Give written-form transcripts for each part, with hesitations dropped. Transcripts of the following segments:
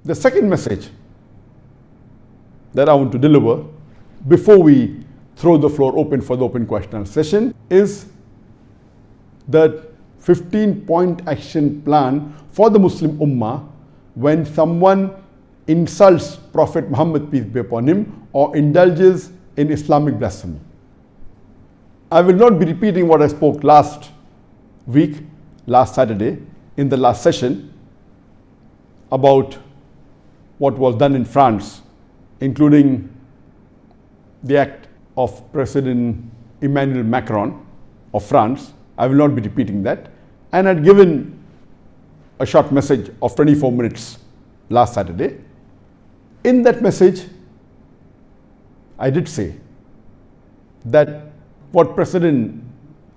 The second message that I want to deliver before we throw the floor open for the open question session is the 15-point action plan for the Muslim Ummah when someone insults Prophet Muhammad, peace be upon him, or indulges in Islamic blasphemy. I will not be repeating what I spoke last week, last Saturday, in the last session about what was done in France, including the act of President Emmanuel Macron of France. I will not be repeating that. And I had given a short message of 24 minutes last Saturday. In that message, I did say that what President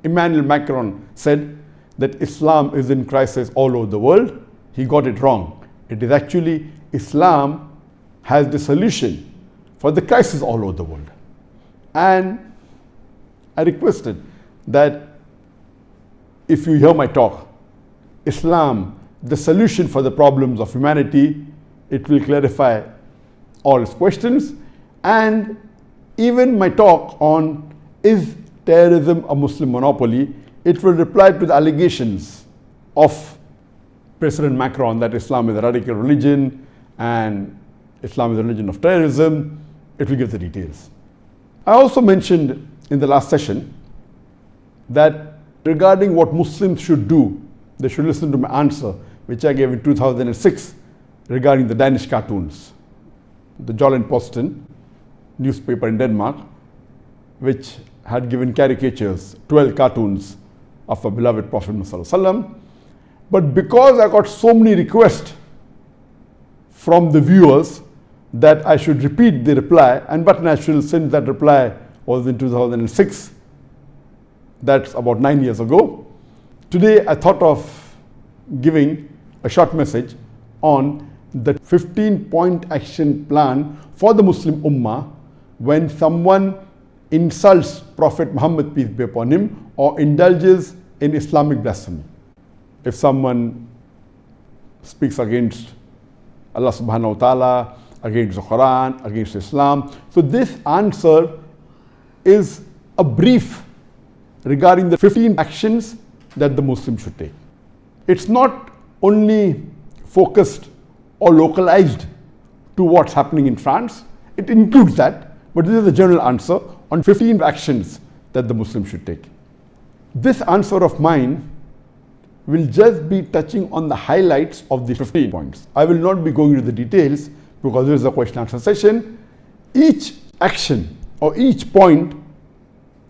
Emmanuel Macron said, that Islam is in crisis all over the world, he got it wrong. It is actually Islam has the solution for the crisis all over the world. And I requested that if you hear my talk, Islam, the solution for the problems of humanity, it will clarify all its questions. And even my talk on is terrorism a Muslim monopoly, it will reply to the allegations of President Macron that Islam is a radical religion and Islam is a religion of terrorism. It will give the details. I also mentioned in the last session that regarding what Muslims should do, they should listen to my answer, which I gave in 2006 regarding the Danish cartoons. The Jyllands-Posten newspaper in Denmark, which had given caricatures, 12 cartoons of our beloved Prophet Muhammad. But because I got so many requests from the viewers that I should repeat the reply, and but natural, since that reply was in 2006, that's about 9 years ago. Today I thought of giving a short message on the 15-point action plan for the Muslim Ummah when someone insults Prophet Muhammad, peace be upon him, or indulges in Islamic blasphemy. If someone speaks against Allah subhanahu wa ta'ala, against the Quran, against Islam. So this answer is a brief regarding the 15 actions that the Muslim should take. It's not only focused or localized to what's happening in France. It includes that, but this is a general answer on 15 actions that the Muslim should take. This answer of mine will just be touching on the highlights of the 15 points. I will not be going into the details because this is a question answer session. Each action or each point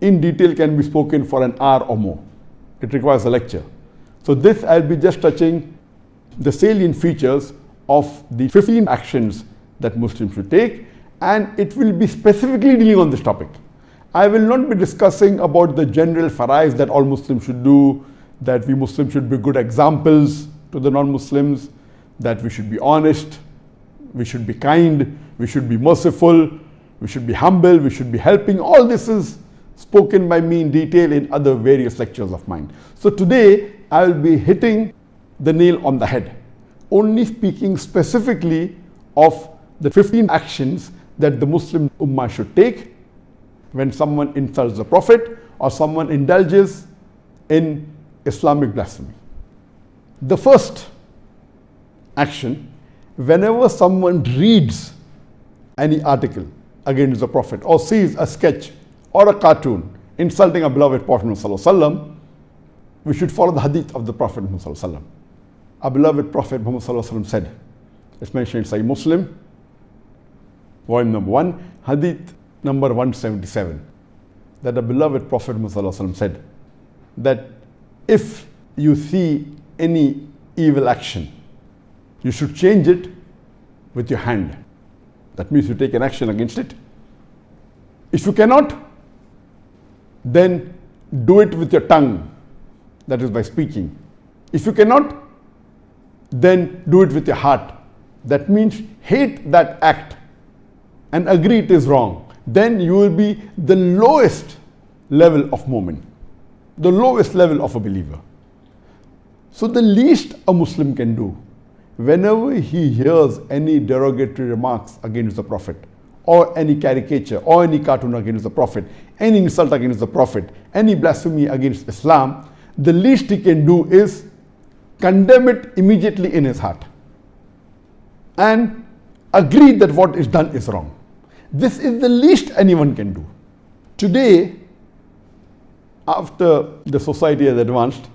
in detail can be spoken for an hour or more. It requires a lecture. So this I'll be just touching the salient features of the 15 actions that Muslims should take, and it will be specifically dealing on this topic. I will not be discussing about the general farais that all Muslims should do, that we Muslims should be good examples to the non-Muslims, that we should be honest, we should be kind, we should be merciful, we should be humble, we should be helping. All this is spoken by me in detail in other various lectures of mine. So today I will be hitting the nail on the head, only speaking specifically of the 15 actions that the Muslim Ummah should take when someone insults the Prophet or someone indulges in Islamic blasphemy. The first action, whenever someone reads any article against the Prophet or sees a sketch or a cartoon insulting a beloved Prophet Muhammad, we should follow the Hadith of the Prophet Muhammad. Our beloved Prophet Muhammad said, it's mentioned in Sahih Muslim, volume number 1, Hadith number 177, that the beloved Prophet Muhammad said that if you see any evil action, you should change it with your hand. That means you take an action against it. If you cannot, then do it with your tongue, that is by speaking. If you cannot, then do it with your heart. That means hate that act and agree it is wrong. Then you will be the lowest level of mu'min, the lowest level of a believer. So the least a Muslim can do whenever he hears any derogatory remarks against the Prophet, or any caricature, or any cartoon against the Prophet, any insult against the Prophet, any blasphemy against Islam, the least he can do is condemn it immediately in his heart and agree that what is done is wrong. This is the least anyone can do. Today, after the society has advanced,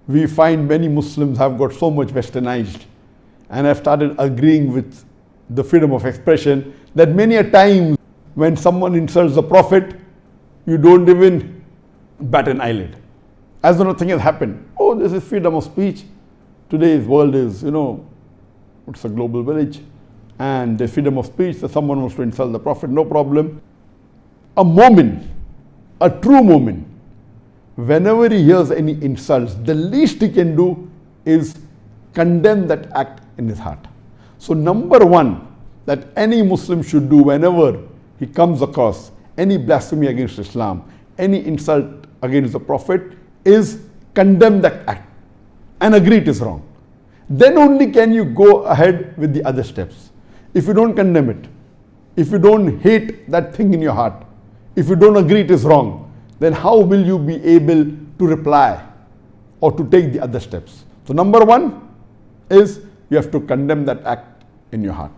we find many Muslims have got so much westernized and have started agreeing with the freedom of expression that many a time when someone insults the Prophet, you don't even bat an eyelid, as though nothing has happened. Oh, this is freedom of speech. Today's world is, it's a global village, and the freedom of speech, that someone wants to insult the Prophet, no problem. A Mu'min, a true Mu'min, whenever he hears any insults, the least he can do is condemn that act in his heart. So number one that any Muslim should do whenever he comes across any blasphemy against Islam, any insult against the Prophet, is condemn that act and agree it is wrong. Then only can you go ahead with the other steps. If you don't condemn it, if you don't hate that thing in your heart, if you don't agree it is wrong, then how will you be able to reply or to take the other steps? So number one is you have to condemn that act in your heart.